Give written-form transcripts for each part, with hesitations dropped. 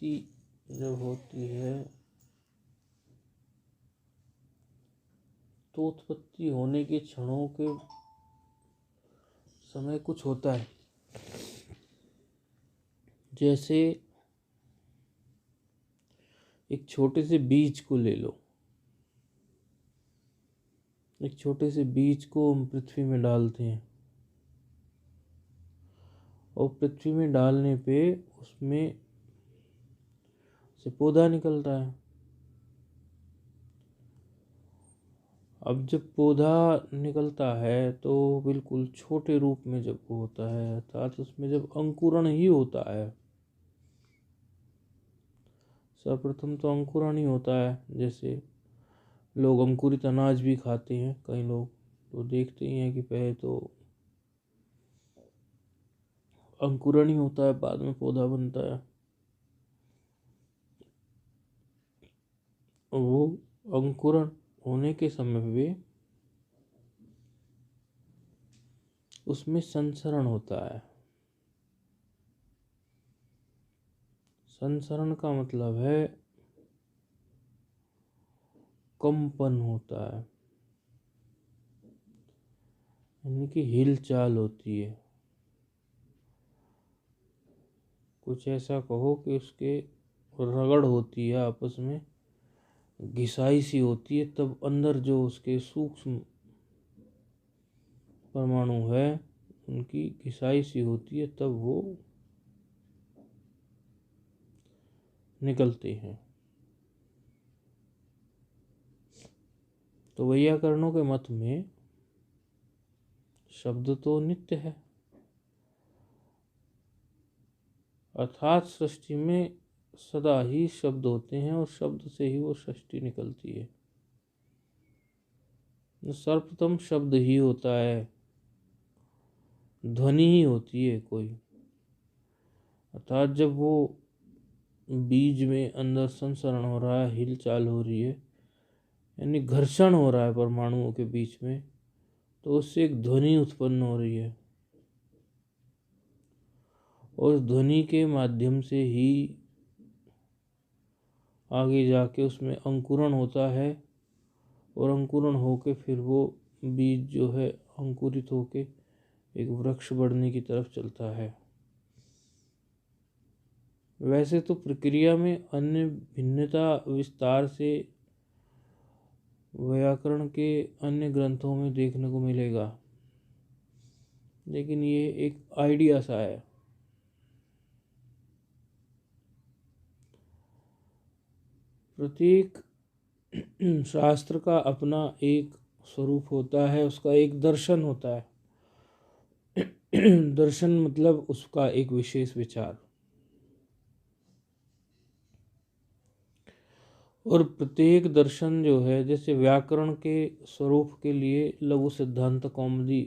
उत्पत्ति जब होती है तो उत्पत्ति होने के क्षणों के समय कुछ होता है। जैसे एक छोटे से बीज को ले लो। एक छोटे से बीज को हम पृथ्वी में डालते हैं और पृथ्वी में डालने पे उसमें से पौधा निकलता है। अब जब पौधा निकलता है तो बिल्कुल छोटे रूप में जब वो होता है, अर्थात उसमें जब अंकुरण ही होता है, सर्वप्रथम तो अंकुरण ही होता है। जैसे लोग अंकुरित अनाज भी खाते हैं, कई लोग तो देखते ही हैं कि पहले तो अंकुरण ही होता है, बाद में पौधा बनता है। वो अंकुरण होने के समय पे उसमें संसरण होता है। संसरण का मतलब है कंपन होता है, यानी कि हिलचाल होती है। कुछ ऐसा कहो कि उसके रगड़ होती है, आपस में घिसाई सी होती है, तब अंदर जो उसके सूक्ष्म परमाणु है उनकी घिसाई सी होती है, तब वो निकलते हैं। तो वैयाकरणों के मत में शब्द तो नित्य है, अर्थात सृष्टि में सदा ही शब्द होते हैं और शब्द से ही वो सृष्टि निकलती है। सर्वप्रथम शब्द ही होता है, ध्वनि ही होती है कोई, अर्थात जब वो बीज में अंदर संसरण हो रहा है, हिलचाल हो रही है, यानी घर्षण हो रहा है परमाणुओं के बीच में, तो उससे एक ध्वनि उत्पन्न हो रही है और उस ध्वनि के माध्यम से ही आगे जाके उसमें अंकुरण होता है और अंकुरण होके फिर वो बीज जो है अंकुरित होके एक वृक्ष बढ़ने की तरफ चलता है। वैसे तो प्रक्रिया में अन्य भिन्नता विस्तार से व्याकरण के अन्य ग्रंथों में देखने को मिलेगा, लेकिन ये एक आइडिया सा है। प्रत्येक शास्त्र का अपना एक स्वरूप होता है, उसका एक दर्शन होता है। दर्शन मतलब उसका एक विशेष विचार, और प्रत्येक दर्शन जो है, जैसे व्याकरण के स्वरूप के लिए लघु सिद्धांत कौमुदी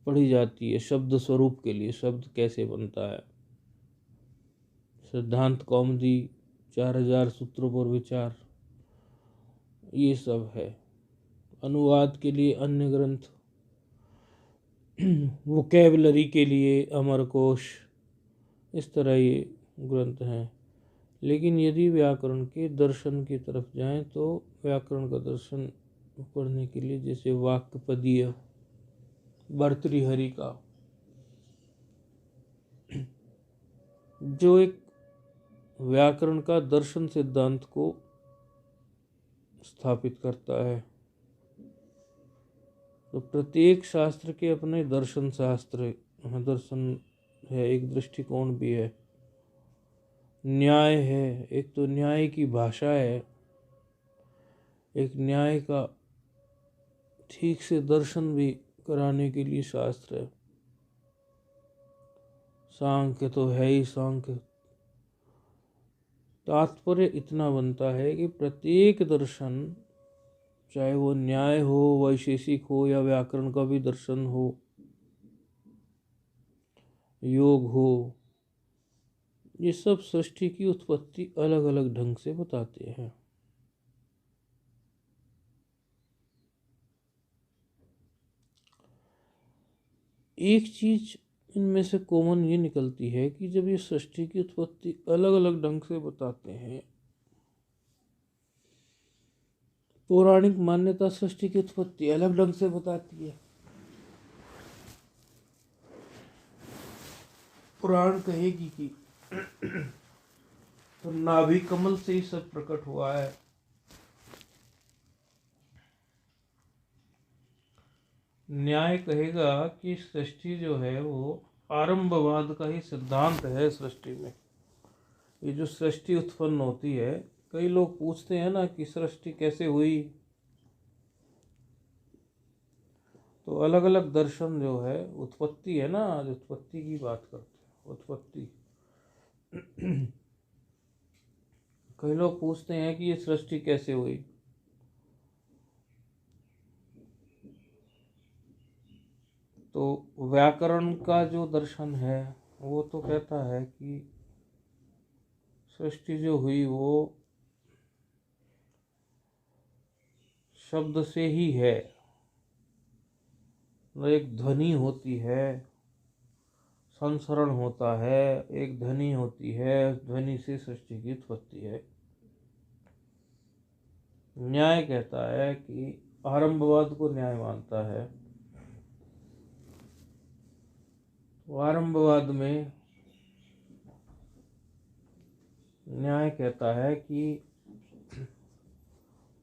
पढ़ी जाती है, शब्द स्वरूप के लिए शब्द कैसे बनता है। सिद्धांत कौमुदी, 4000 सूत्रों पर विचार, ये सब है। अनुवाद के लिए अन्य ग्रंथ, वोकैबुलरी के लिए अमरकोश, इस तरह ये ग्रंथ हैं। लेकिन यदि व्याकरण के दर्शन की तरफ जाएं तो व्याकरण का दर्शन पढ़ने के लिए जैसे वाक्यपदीय, भर्तृहरि का, जो एक व्याकरण का दर्शन सिद्धांत को स्थापित करता है। तो प्रत्येक शास्त्र के अपने दर्शन शास्त्र, दर्शन है, एक दृष्टिकोण भी है, न्याय है, एक तो न्याय की भाषा है, एक न्याय का ठीक से दर्शन भी कराने के लिए शास्त्र है। सांख्य तो है ही सांख्य। तात्पर्य इतना बनता है कि प्रत्येक दर्शन, चाहे वो न्याय हो, वैशेषिक हो, या व्याकरण का भी दर्शन हो, योग हो, ये सब सृष्टि की उत्पत्ति अलग अलग ढंग से बताते हैं। एक चीज इनमें से कॉमन ये निकलती है कि जब ये सृष्टि की उत्पत्ति अलग अलग ढंग से बताते हैं, पौराणिक मान्यता सृष्टि की उत्पत्ति अलग ढंग से बताती है। पुराण कहेगी कि तो नाभि कमल से ही सब प्रकट हुआ है। न्याय कहेगा कि सृष्टि जो है वो आरंभवाद का ही सिद्धांत है। सृष्टि में ये जो सृष्टि उत्पन्न होती है, कई लोग पूछते हैं ना कि सृष्टि कैसे हुई, तो अलग अलग दर्शन जो है, उत्पत्ति है ना, आज उत्पत्ति की बात करते हैं। उत्पत्ति कई लोग पूछते हैं कि ये सृष्टि कैसे हुई, तो व्याकरण का जो दर्शन है वो तो कहता है कि सृष्टि जो हुई वो शब्द से ही है। एक ध्वनि होती है, संसरण होता है, एक ध्वनि होती है, ध्वनि से सृष्टि की उत्पत्ति है। न्याय कहता है कि आरंभवाद को न्याय मानता है। तो आरंभवाद में न्याय कहता है कि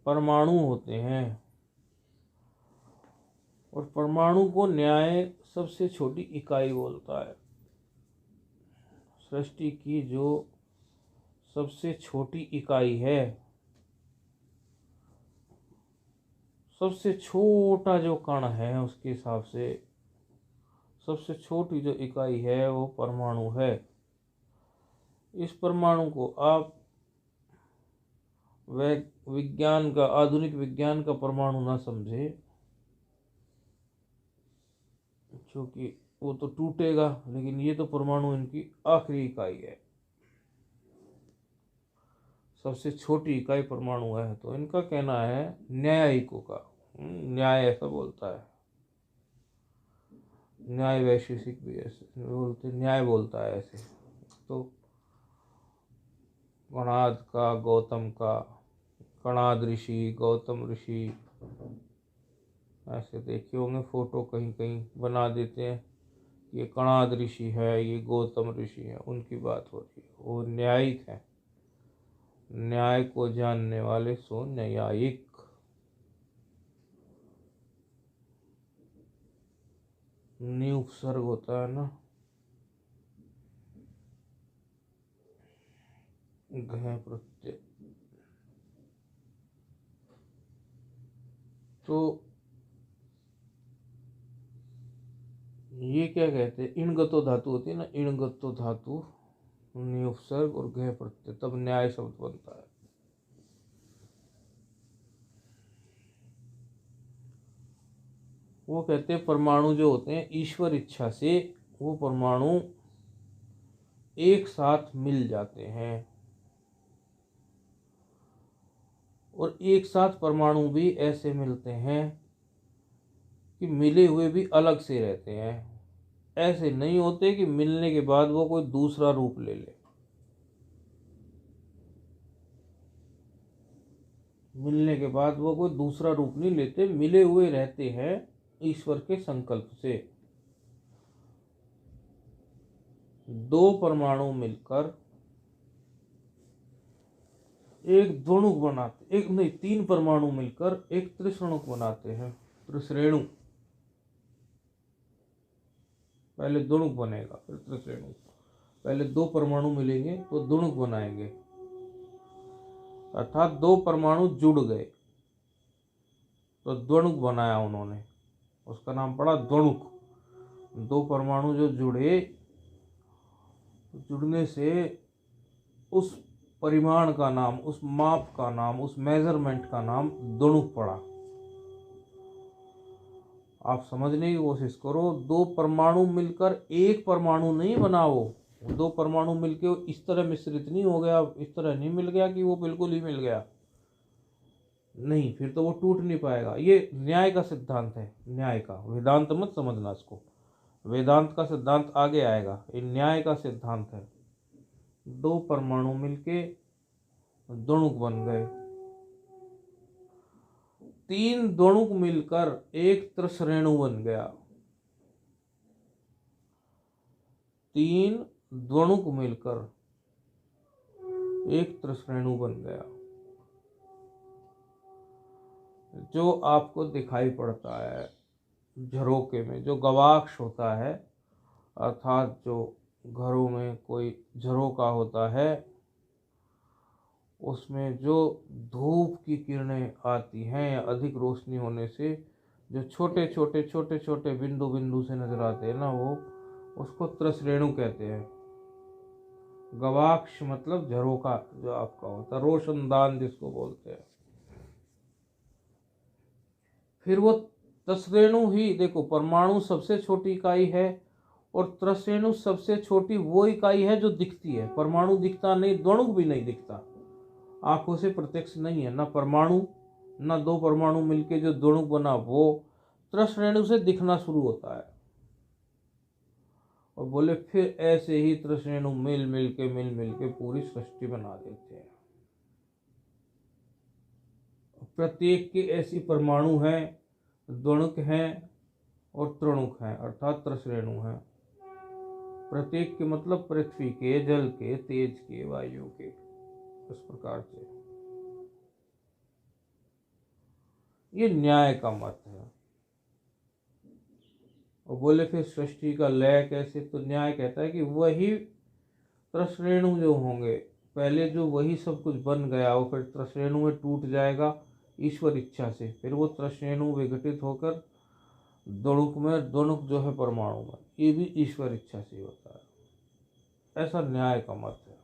परमाणु होते हैं, और परमाणु को न्याय सबसे छोटी इकाई बोलता है। सृष्टि की जो सबसे छोटी इकाई है, सबसे छोटा जो कण है, उसके हिसाब से सबसे छोटी जो इकाई है वो परमाणु है। इस परमाणु को आप विज्ञान का, आधुनिक विज्ञान का परमाणु ना समझे, क्योंकि वो तो टूटेगा, लेकिन ये तो परमाणु इनकी आखिरी इकाई है, सबसे छोटी इकाई परमाणु है। तो इनका कहना है, न्यायिकों का, न्याय ऐसा बोलता है, न्याय वैशेषिक भी ऐसे बोलते, न्याय बोलता है ऐसे। तो कणाद का, गौतम का, कणाद ऋषि, गौतम ऋषि, ऐसे देखे होंगे फोटो, कहीं कहीं बना देते हैं, ये कणाद ऋषि है, ये गौतम ऋषि है, उनकी बात हो रही है। वो न्यायिक है, न्याय को जानने वाले सो न्यायिक। नी उपसर्ग होता है ना, घ प्रत्यय। तो ये क्या कहते हैं, इणगतो धातु होती है ना, इणगतो धातु, नी उपसर्ग और घ प्रत्यय, तब न्याय शब्द बनता है। वो कहते हैं परमाणु जो होते हैं, ईश्वर इच्छा से वो परमाणु एक साथ मिल जाते हैं, और एक साथ परमाणु भी ऐसे मिलते हैं कि मिले हुए भी अलग से रहते हैं। ऐसे नहीं होते कि मिलने के बाद वो कोई दूसरा रूप ले ले। मिलने के बाद वो कोई दूसरा रूप नहीं लेते, मिले हुए रहते हैं ईश्वर के संकल्प से। दो परमाणु मिलकर एक द्वणुक बनाते, एक नहीं, तीन परमाणु मिलकर एक त्रिश्रेणुक बनाते हैं। त्रिश्रेणु, पहले द्वणुक बनेगा फिर त्रिश्रेणुक। पहले दो परमाणु मिलेंगे तो द्वणुक बनाएंगे, अर्थात दो परमाणु जुड़ गए तो द्वणुक बनाया उन्होंने, उसका नाम पड़ा द्वणुक। दो परमाणु जो जुड़े, जुड़ने से उस परिमाण का नाम, उस माप का नाम, उस मेजरमेंट का नाम द्वणुक पड़ा। आप समझने की कोशिश करो, दो परमाणु मिलकर एक परमाणु नहीं बनाओ। दो परमाणु मिलकर इस तरह मिश्रित नहीं हो गया, इस तरह नहीं मिल गया कि वो बिल्कुल ही मिल गया, नहीं, फिर तो वो टूट नहीं पाएगा। ये न्याय का सिद्धांत है, न्याय का, वेदांत मत समझना इसको। वेदांत का सिद्धांत आगे आएगा, ये न्याय का सिद्धांत है। दो परमाणु मिलके द्वणुक बन गए, तीन द्वणुक मिलकर एक त्रिश्रेणु बन गया, तीन द्वणुक मिलकर एक त्रिश्रेणु बन गया। जो आपको दिखाई पड़ता है झरोके में, जो गवाक्ष होता है, अर्थात जो घरों में कोई झरोका होता है, उसमें जो धूप की किरणें आती हैं या अधिक रोशनी होने से जो छोटे छोटे बिंदु बिंदु से नजर आते हैं ना, वो उसको त्रिश्रेणु कहते हैं। गवाक्ष मतलब झरोका जो आपका होता है, रोशनदान जिसको बोलते हैं। फिर वो त्रिश्रेणु ही, देखो परमाणु सबसे छोटी इकाई है और त्रिश्रेणु सबसे छोटी वो इकाई है जो दिखती है। परमाणु दिखता नहीं, द्वणुक भी नहीं दिखता, आंखों से प्रत्यक्ष नहीं है। ना परमाणु, ना दो परमाणु मिलके जो द्वणुक बना वो त्रिश्रेणु से दिखना शुरू होता है। और बोले फिर ऐसे ही त्रिश्रेणु मिल मिल के पूरी सृष्टि बना देते हैं। प्रत्येक की ऐसी परमाणु हैं, द्वणुक हैं और त्रिणुक हैं, अर्थात त्रिश्रेणु हैं। प्रत्येक के मतलब पृथ्वी के, जल के, तेज के, वायु के, इस प्रकार से ये न्याय का मत है। और बोले फिर सृष्टि का लय कैसे, तो न्याय कहता है कि वही त्रिश्रेणु जो होंगे, पहले जो वही सब कुछ बन गया वो फिर त्रिश्रेणु में टूट जाएगा ईश्वर इच्छा से। फिर वो त्रिश्रेणु विघटित होकर द्वणुक में, द्वणुक जो है परमाणु में, ये भी ईश्वर इच्छा से होता है। ऐसा न्याय का मत है।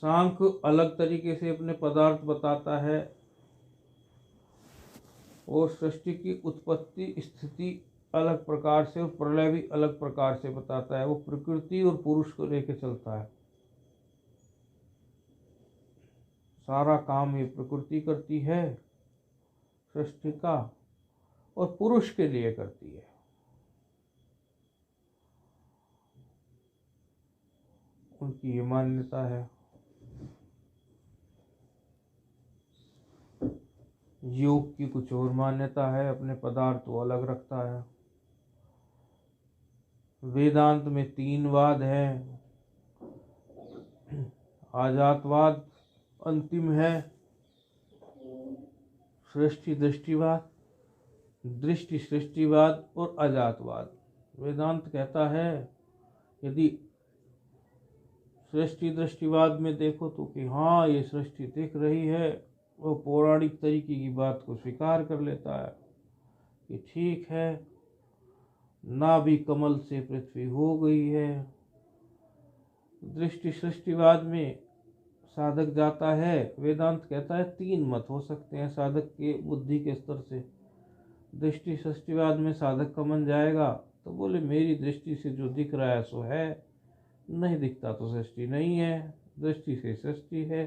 सांख्य अलग तरीके से अपने पदार्थ बताता है और सृष्टि की उत्पत्ति स्थिति अलग प्रकार से और प्रलय भी अलग प्रकार से बताता है। वो प्रकृति और पुरुष को लेकर चलता है। सारा काम ये प्रकृति करती है सृष्टि का, और पुरुष के लिए करती है। उनकी ये मान्यता है। योग की कुछ और मान्यता है, अपने पदार्थ वो अलग रखता है। वेदांत में तीन वाद हैं। आजातवाद अंतिम है, सृष्टि दृष्टिवाद, दृष्टि सृष्टिवाद और अजातवाद। वेदांत कहता है यदि सृष्टि दृष्टिवाद में देखो तो कि हाँ ये सृष्टि दिख रही है, वो पौराणिक तरीके की बात को स्वीकार कर लेता है कि ठीक है, नाभि कमल से पृथ्वी हो गई है। दृष्टि सृष्टिवाद में साधक जाता है, वेदांत कहता है तीन मत हो सकते हैं साधक के बुद्धि के स्तर से। दृष्टि सृष्टिवाद में साधक का मन जाएगा तो बोले मेरी दृष्टि से जो दिख रहा है सो है, नहीं दिखता तो सृष्टि नहीं है, दृष्टि से सृष्टि है।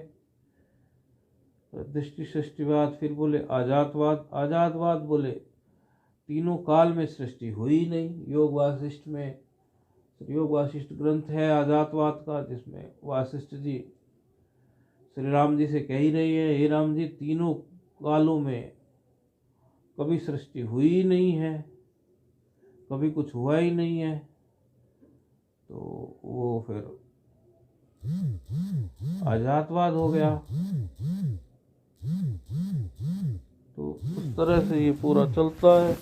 दृष्टि सृष्टिवाद। फिर बोले आजातवाद। आजातवाद बोले तीनों काल में सृष्टि हुई नहीं। योग वासिष्ठ में, योग वासिष्ठ ग्रंथ है आजातवाद का, जिसमें वासिष्ठ जी श्री राम जी से कह ही रही है, हे राम जी तीनों कालों में कभी सृष्टि हुई ही नहीं है, कभी कुछ हुआ ही नहीं है। तो वो फिर आजातवाद हो गया। तो उस तरह से ये पूरा चलता है।